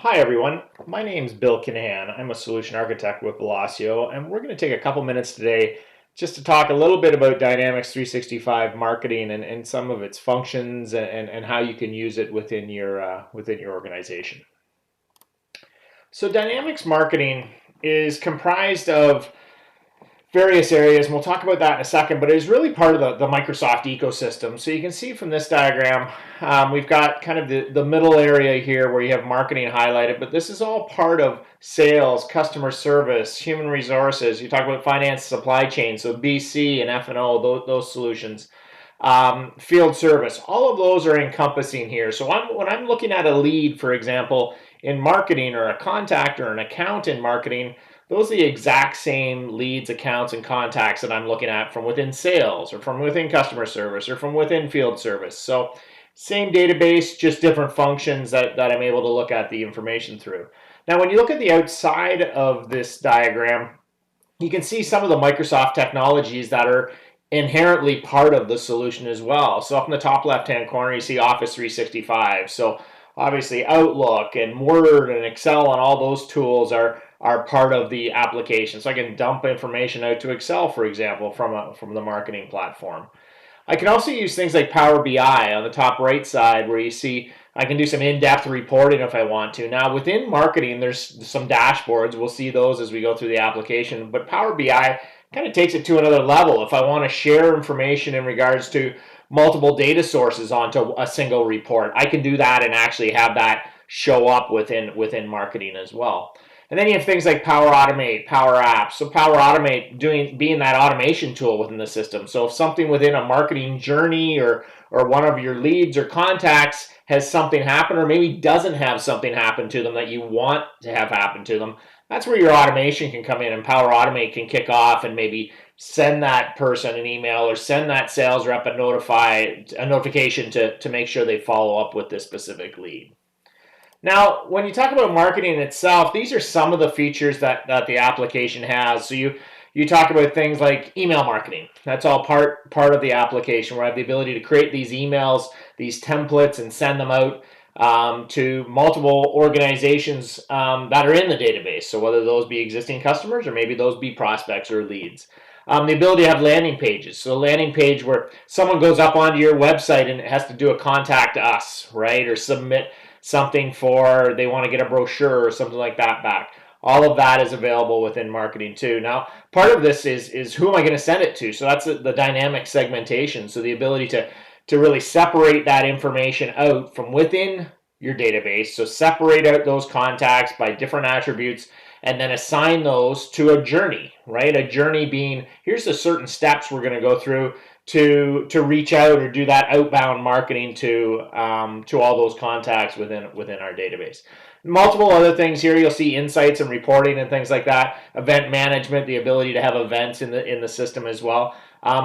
Hi everyone, my name is Bill Kinahan. I'm a solution architect with Velosio, and we're going to take a couple minutes today just to talk a little bit about Dynamics 365 marketing and some of its functions and how you can use it within your organization. So Dynamics marketing is comprised of various areas, and we'll talk about that in a second, but it is really part of the Microsoft ecosystem. So you can see from this diagram, we've got kind of the middle area here where you have marketing highlighted, but this is all part of sales, customer service, human resources. You talk about finance, supply chain, so BC and F&O, those solutions. Field service, all of those are encompassing here. So when I'm looking at a lead, for example, in marketing, or a contact or an account in marketing, those are the exact same leads, accounts, and contacts that I'm looking at from within sales or from within customer service or from within field service. So same database, just different functions that I'm able to look at the information through. Now, when you look at the outside of this diagram, you can see some of the Microsoft technologies that are inherently part of the solution as well. So up in the top left-hand corner, you see Office 365. So obviously Outlook and Word and Excel and all those tools are part of the application. So I can dump information out to Excel, for example, from the marketing platform. I can also use things like Power BI on the top right side, where you see I can do some in-depth reporting if I want to. Now, within marketing, there's some dashboards. We'll see those as we go through the application. But Power BI kind of takes it to another level. If I want to share information in regards to multiple data sources onto a single report, I can do that and actually have that show up within marketing as well. And then you have things like Power Automate, Power Apps. So Power Automate being that automation tool within the system. So if something within a marketing journey or one of your leads or contacts has something happen, or maybe doesn't have something happen to them that you want to have happen to them, that's where your automation can come in, and Power Automate can kick off and maybe send that person an email or send that sales rep a notification to make sure they follow up with this specific lead. Now, when you talk about marketing itself, these are some of the features that the application has. So you talk about things like email marketing. That's all part of the application, where I have the ability to create these emails, these templates, and send them out to multiple organizations that are in the database. So whether those be existing customers or maybe those be prospects or leads. The ability to have landing pages. So a landing page where someone goes up onto your website and it has to do a contact us, right? Or submit something for, they want to get a brochure or something like that back. All of that is available within marketing too. Now, part of this is who am I going to send it to? So that's the dynamic segmentation. So the ability to really separate that information out from within your database. So separate out those contacts by different attributes and then assign those to a journey, right? A journey being, here's the certain steps we're going to go through to reach out or do that outbound marketing to all those contacts within our database. Multiple other things here. You'll see insights and reporting and things like that. Event management, the ability to have events in the system as well.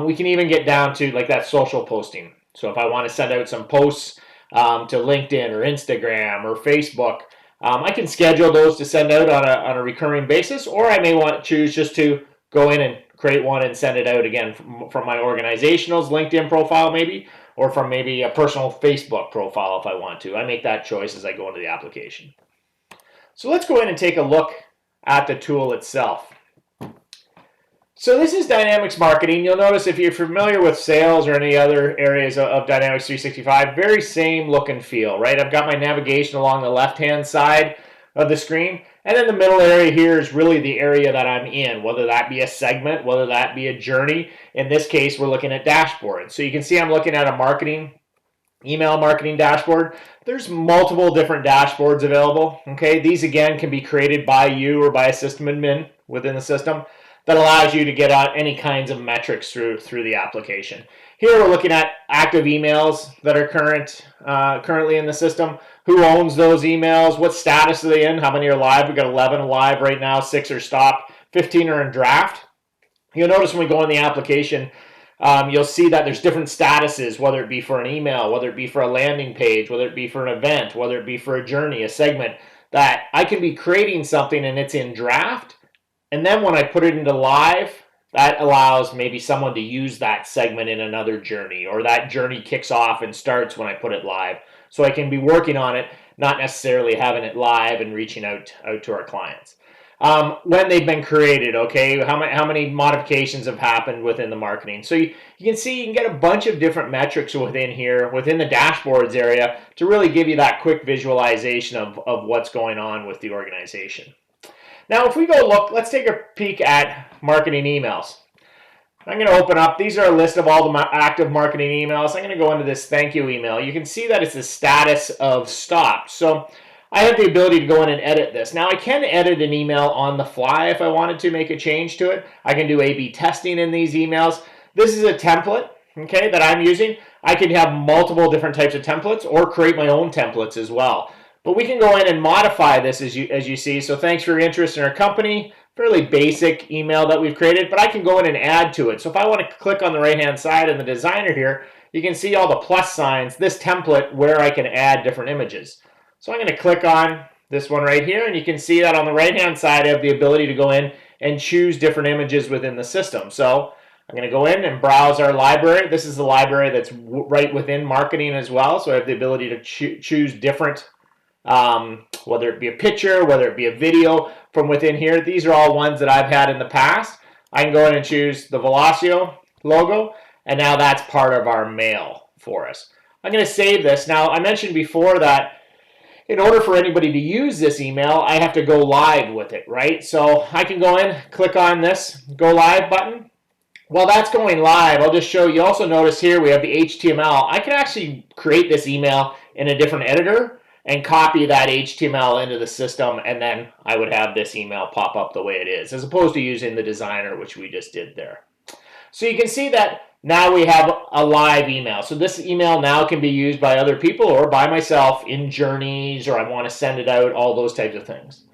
We can even get down to like that social posting. So if I want to send out some posts to LinkedIn or Instagram or Facebook, I can schedule those to send out on a recurring basis, or I may want to choose just to go in and create one and send it out again from my organizational's LinkedIn profile maybe, or from maybe a personal Facebook profile if I want to. I make that choice as I go into the application. So let's go in and take a look at the tool itself. So this is Dynamics Marketing. You'll notice if you're familiar with sales or any other areas of Dynamics 365, very same look and feel, right? I've got my navigation along the left-hand side of the screen, and then the middle area here is really the area that I'm in, whether that be a segment, whether that be a journey. In this case, we're looking at dashboards. So you can see I'm looking at a email marketing dashboard. There's multiple different dashboards available. Okay, these again can be created by you or by a system admin within the system that allows you to get any kinds of metrics through the application. Here we're looking at active emails that are currently in the system. Who owns those emails? What status are they in? How many are live? We've got 11 live right now, 6 are stopped, 15 are in draft. You'll notice when we go in the application, you'll see that there's different statuses, whether it be for an email, whether it be for a landing page, whether it be for an event, whether it be for a journey, a segment, that I can be creating something and it's in draft. And then when I put it into live, that allows maybe someone to use that segment in another journey, or that journey kicks off and starts when I put it live. So I can be working on it, not necessarily having it live and reaching out to our clients. When they've been created, okay, how many modifications have happened within the marketing. So you can see, you can get a bunch of different metrics within here, within the dashboards area, to really give you that quick visualization of what's going on with the organization. Now, if we go look, let's take a peek at marketing emails. I'm going to open up, these are a list of all the active marketing emails. I'm going to go into this thank you email. You can see that it's the status of stopped. So I have the ability to go in and edit this. Now I can edit an email on the fly if I wanted to make a change to it. I can do A/B testing in these emails. This is a template, okay, that I'm using. I can have multiple different types of templates or create my own templates as well. But we can go in and modify this as you see. So thanks for your interest in our company. Fairly basic email that we've created, but I can go in and add to it. So if I want to click on the right-hand side in the designer here, you can see all the plus signs, this template where I can add different images. So I'm going to click on this one right here, and you can see that on the right-hand side I have the ability to go in and choose different images within the system. So I'm going to go in and browse our library. This is the library that's right within marketing as well. So I have the ability to choose different, whether it be a picture, whether it be a video from within here. These are all ones that I've had in the past. I can go in and choose the Velosio logo, and now that's part of our mail for us. I'm going to save this. Now, I mentioned before that in order for anybody to use this email, I have to go live with it, right? So I can go in, click on this go live button. While that's going live, I'll just show you. Also notice here we have the HTML. I can actually create this email in a different editor and copy that HTML into the system, and then I would have this email pop up the way it is, as opposed to using the designer, which we just did there. So you can see that now we have a live email. So this email now can be used by other people or by myself in journeys, or I want to send it out, all those types of things.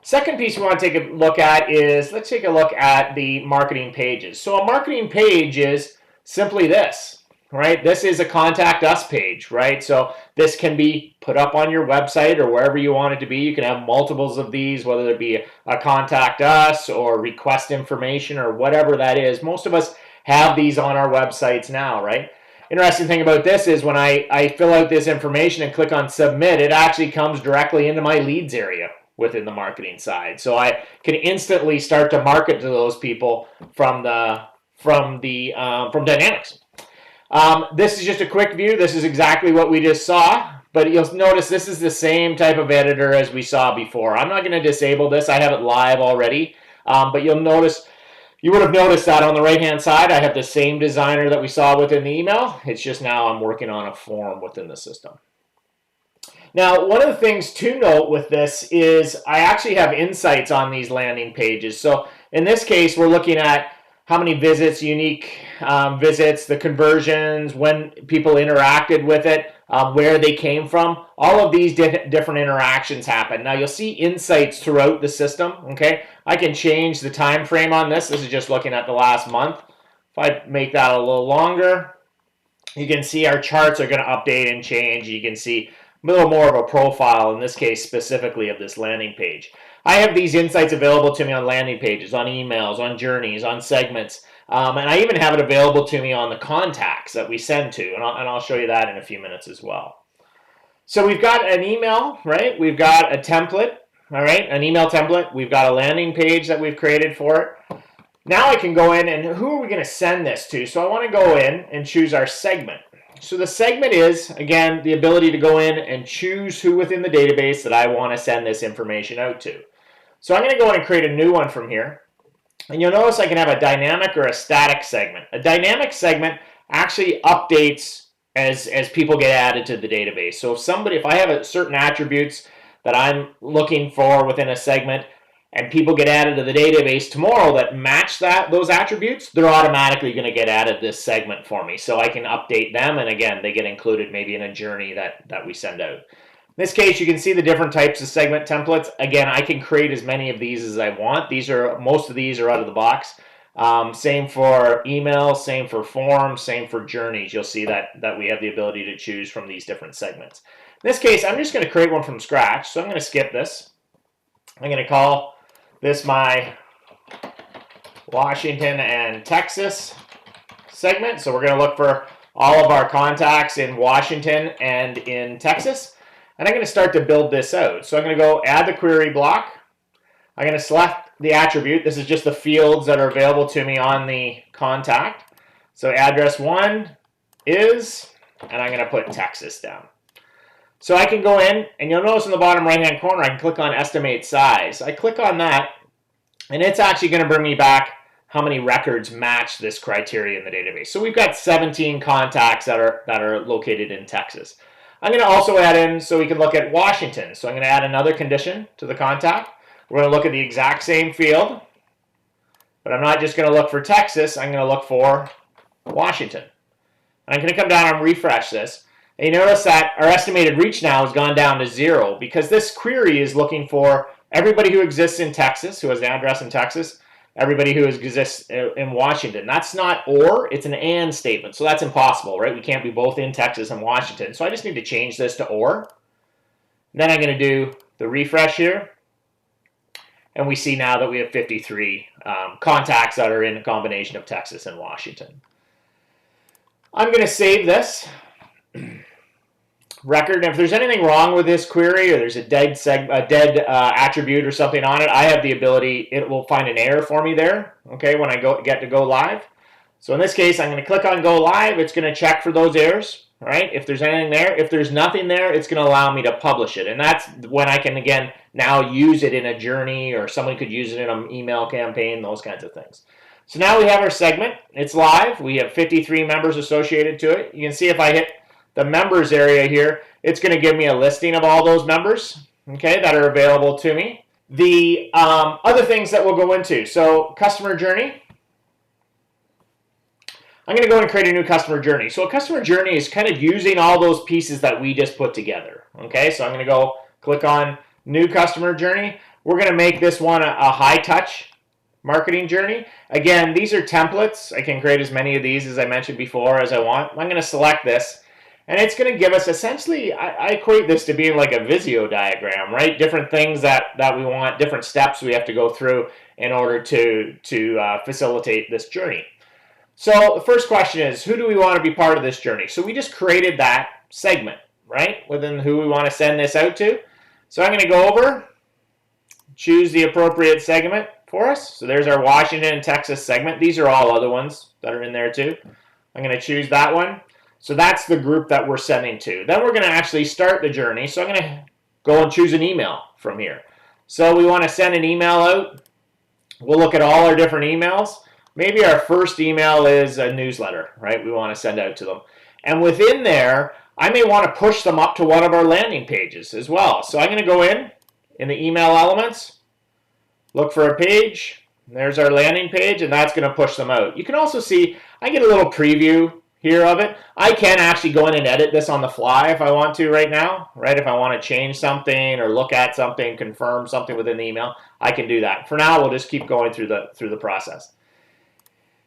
Second piece we want to take a look at is, let's take a look at the marketing pages. So a marketing page is simply this, right? This is a contact us page, right? So this can be put up on your website or wherever you want it to be. You can have multiples of these, whether it be a contact us or request information or whatever that is. Most of us have these on our websites now, right? Interesting thing about this is when I fill out this information and click on submit, it actually comes directly into my leads area within the marketing side. So I can instantly start to market to those people from Dynamics. This is just a quick view. This is exactly what we just saw, but you'll notice this is the same type of editor as we saw before. I'm not going to disable this. I have it live already, but you would have noticed that on the right-hand side, I have the same designer that we saw within the email. It's just now I'm working on a form within the system. Now, one of the things to note with this is I actually have insights on these landing pages. So in this case, we're looking at how many visits, unique visits, the conversions, when people interacted with it, where they came from. All of these different interactions happen. Now, you'll see insights throughout the system, okay? I can change the time frame on this. This is just looking at the last month. If I make that a little longer, you can see our charts are going to update and change. You can see a little more of a profile, in this case specifically of this landing page. I have these insights available to me on landing pages, on emails, on journeys, on segments, and I even have it available to me on the contacts that we send to, and I'll show you that in a few minutes as well. So we've got an email, right? We've got a template, all right, an email template. We've got a landing page that we've created for it. Now I can go in and who are we going to send this to? So I want to go in and choose our segment. So the segment is, again, the ability to go in and choose who within the database that I want to send this information out to. So I'm going to go in and create a new one from here. And you'll notice I can have a dynamic or a static segment. A dynamic segment actually updates as people get added to the database. So if I have certain attributes that I'm looking for within a segment, and people get added to the database tomorrow that match those attributes, they're automatically going to get added this segment for me. So I can update them, and again, they get included maybe in a journey that we send out. In this case, you can see the different types of segment templates. Again, I can create as many of these as I want. Most of these are out of the box. Same for email, same for forms, same for journeys. You'll see that we have the ability to choose from these different segments. In this case, I'm just going to create one from scratch. So I'm going to skip this. I'm going to call this my Washington and Texas segment. So we're going to look for all of our contacts in Washington and in Texas. And I'm going to start to build this out. So I'm going to go add the query block. I'm going to select the attribute. This is just the fields that are available to me on the contact. So address 1 is, and I'm going to put Texas down. So I can go in, and you'll notice in the bottom right-hand corner, I can click on Estimate Size. I click on that, and it's actually going to bring me back how many records match this criteria in the database. So we've got 17 contacts that are located in Texas. I'm going to also add in so we can look at Washington. So I'm going to add another condition to the contact. We're going to look at the exact same field, but I'm not just going to look for Texas. I'm going to look for Washington. I'm going to come down and refresh this. And you notice that our estimated reach now has gone down to 0 because this query is looking for everybody who exists in Texas, who has an address in Texas, everybody who exists in Washington. That's not or, it's an and statement. So that's impossible, right? We can't be both in Texas and Washington. So I just need to change this to or. Then I'm going to do the refresh here. And we see now that we have 53 contacts that are in a combination of Texas and Washington. I'm going to save this record. And if there's anything wrong with this query or there's a dead attribute or something on it, I have the ability, it will find an error for me there, okay, when I get to go live. So in this case, I'm going to click on go live. It's going to check for those errors, right? If there's anything there, if there's nothing there, it's going to allow me to publish it. And that's when I can, again, now use it in a journey, or someone could use it in an email campaign, those kinds of things. So now we have our segment. It's live. We have 53 members associated to it. You can see if I hit the members area here, it's going to give me a listing of all those members, okay, that are available to me. The other things that we'll go into, so customer journey. I'm going to go and create a new customer journey. So a customer journey is kind of using all those pieces that we just put together, okay? So I'm going to go click on new customer journey. We're going to make this one a high-touch marketing journey. Again, these are templates. I can create as many of these, as I mentioned before, as I want. I'm going to select this, and it's going to give us essentially, I equate this to being like a Visio diagram, right? Different things that we want, different steps we have to go through in order to facilitate this journey. So the first question is, who do we want to be part of this journey? So we just created that segment, right, within who we want to send this out to. So I'm going to go over, choose the appropriate segment for us. So there's our Washington and Texas segment. These are all other ones that are in there too. I'm going to choose that one. So that's the group that we're sending to. Then we're going to actually start the journey. So I'm going to go and choose an email from here. So we want to send an email out. We'll look at all our different emails. Maybe our first email is a newsletter, right? We want to send out to them. And within there, I may want to push them up to one of our landing pages as well. So I'm going to go in the email elements, look for a page. There's our landing page, and that's going to push them out. You can also see, I get a little preview here of it. I can actually go in and edit this on the fly if I want to right now, right? If I want to change something or look at something, confirm something within the email, I can do that. For now, we'll just keep going through the process.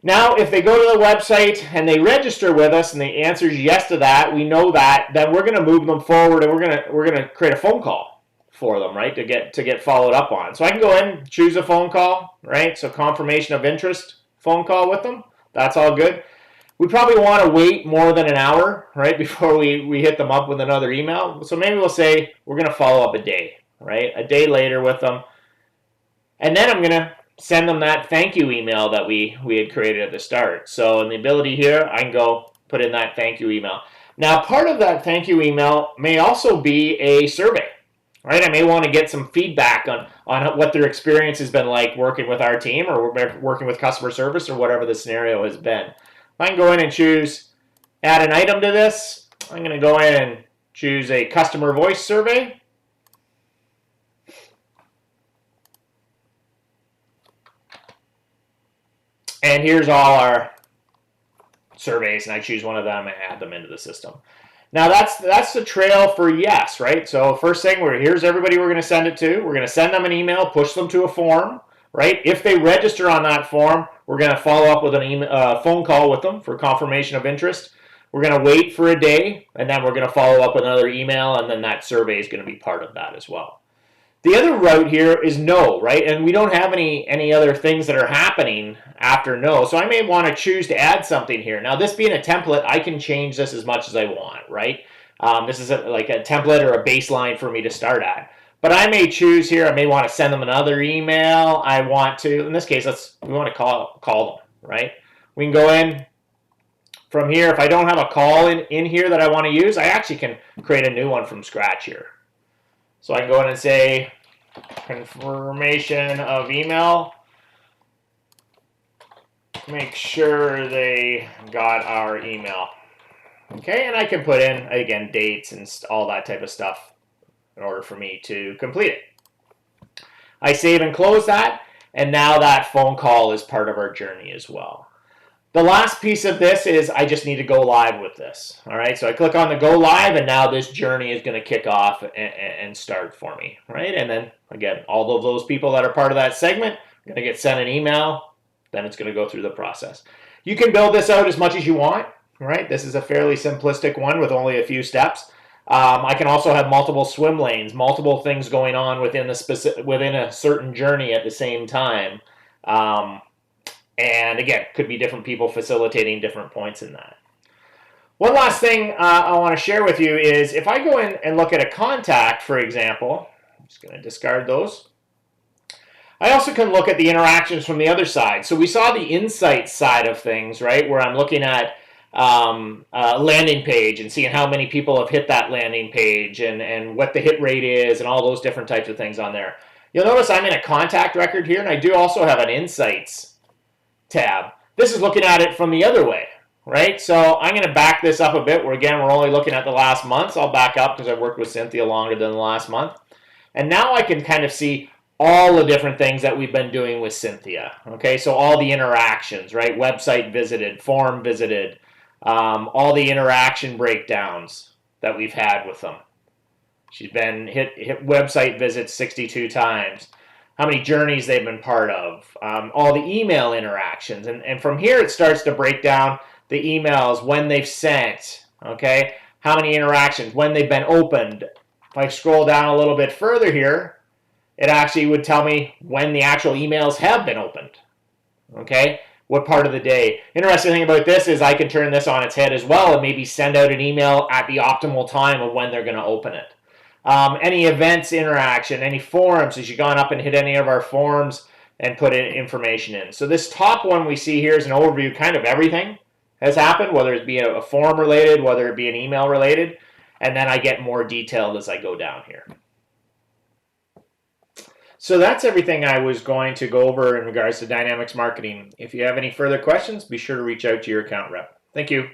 Now, if they go to the website and they register with us and the answer is yes to that, we know that, then we're going to move them forward and we're going to create a phone call for them, right, to get followed up on. So I can go in, choose a phone call, right? So confirmation of interest phone call with them. That's all good. We probably want to wait more than an hour, right, before we hit them up with another email. So maybe we'll say we're going to follow up a day, right, a day later with them. And then I'm going to send them that thank you email that we had created at the start. So in the ability here, I can go put in that thank you email. Now, part of that thank you email may also be a survey, right? I may want to get some feedback on what their experience has been like working with our team or working with customer service or whatever the scenario has been. I can go in and choose add an item to this. I'm going to go in and choose a customer voice survey. And here's all our surveys, and I choose one of them and add them into the system. Now that's the trail for yes, right? So first thing, here's everybody we're going to send it to. We're going to send them an email, push them to a form, right? If they register on that form, we're going to follow up with an phone call with them for confirmation of interest. We're going to wait for a day, and then we're going to follow up with another email, and then that survey is going to be part of that as well. The other route here is no, right? And we don't have any other things that are happening after no. So I may want to choose to add something here. Now, this being a template, I can change this as much as I want, right? This is like a template or a baseline for me to start at. But I may choose here, I may want to send them another email. I want to, in this case, we want to call them, right? We can go in from here. If I don't have a call in here that I want to use, I actually can create a new one from scratch here. So I can go in and say, confirmation of email. Make sure they got our email. Okay, and I can put in, again, dates and all that type of stuff in order for me to complete it. I save and close that, and now that phone call is part of our journey as well. The last piece of this is I just need to go live with this. All right, so I click on the go live, and now this journey is going to kick off and start for me, right? And then, again, all of those people that are part of that segment are going to get sent an email. Then it's going to go through the process. You can build this out as much as you want, right? This is a fairly simplistic one with only a few steps. I can also have multiple swim lanes, multiple things going on within a certain journey at the same time. And again, could be different people facilitating different points in that. One last thing I want to share with you is if I go in and look at a contact, for example, I'm just going to discard those. I also can look at the interactions from the other side. So we saw the insights side of things, right, where I'm looking at a landing page and seeing how many people have hit that landing page and what the hit rate is and all those different types of things on there. You'll notice I'm in a contact record here, and I do also have an insights tab. This is looking at it from the other way, right? So I'm going to back this up a bit where, again, we're only looking at the last month. So I'll back up because I've worked with Cynthia longer than the last month. And now I can kind of see all the different things that we've been doing with Cynthia. Okay, so all the interactions, right? Website visited, form visited, all the interaction breakdowns that we've had with them. She's been hit website visits 62 times. How many journeys they've been part of, all the email interactions. And from here, it starts to break down the emails, when they've sent, okay? How many interactions, when they've been opened. If I scroll down a little bit further here, it actually would tell me when the actual emails have been opened, okay? What part of the day. Interesting thing about this is I can turn this on its head as well and maybe send out an email at the optimal time of when they're going to open it. Any events interaction, any forums, has she gone up and hit any of our forums and put in information in. So this top one we see here is an overview, kind of everything has happened, whether it be a forum related, whether it be an email related, and then I get more detailed as I go down here. So that's everything I was going to go over in regards to Dynamics marketing. If you have any further questions, be sure to reach out to your account rep. Thank you.